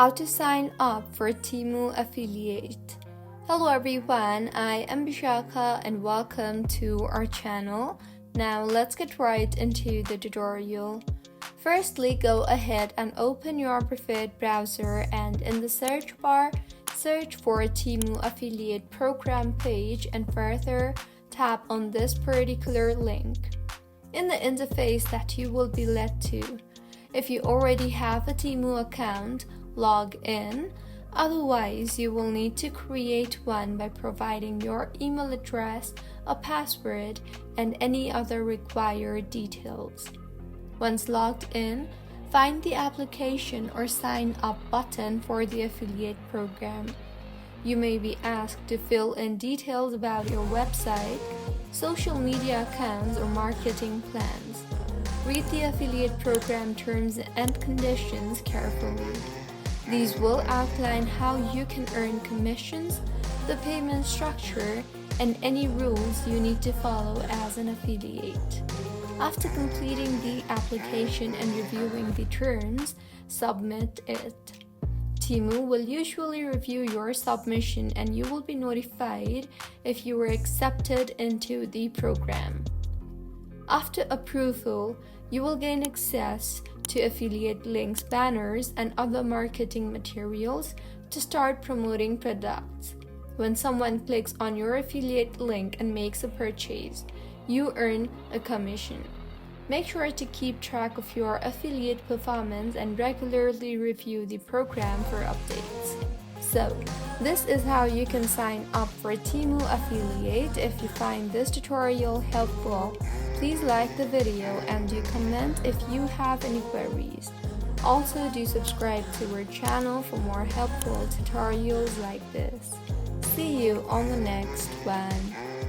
How to sign up for Temu affiliate. Hello everyone, I am Bishaka and welcome to our channel. Now let's get right into the tutorial. Firstly, go ahead and open your preferred browser and in the search bar, search for Temu affiliate program page and further tap on this particular link. In the interface that you will be led to, if you already have a Temu account, log in. Otherwise, you will need to create one by providing your email address, a password, and any other required details. Once logged in, find the application or sign up button for the affiliate program. You may be asked to fill in details about your website, social media accounts, or marketing plans. Read the affiliate program terms and conditions carefully. These will outline how you can earn commissions, the payment structure, and any rules you need to follow as an affiliate. After completing the application and reviewing the terms, submit it. Temu will usually review your submission and you will be notified if you were accepted into the program. After approval, you will gain access to affiliate links, banners, and other marketing materials to start promoting products. When someone clicks on your affiliate link and makes a purchase, you earn a commission. Make sure to keep track of your affiliate performance and regularly review the program for updates. So, this is how you can sign up for Temu affiliate. If you find this tutorial helpful, please like the video and do comment if you have any queries. Also, do subscribe to our channel for more helpful tutorials like this. See you on the next one.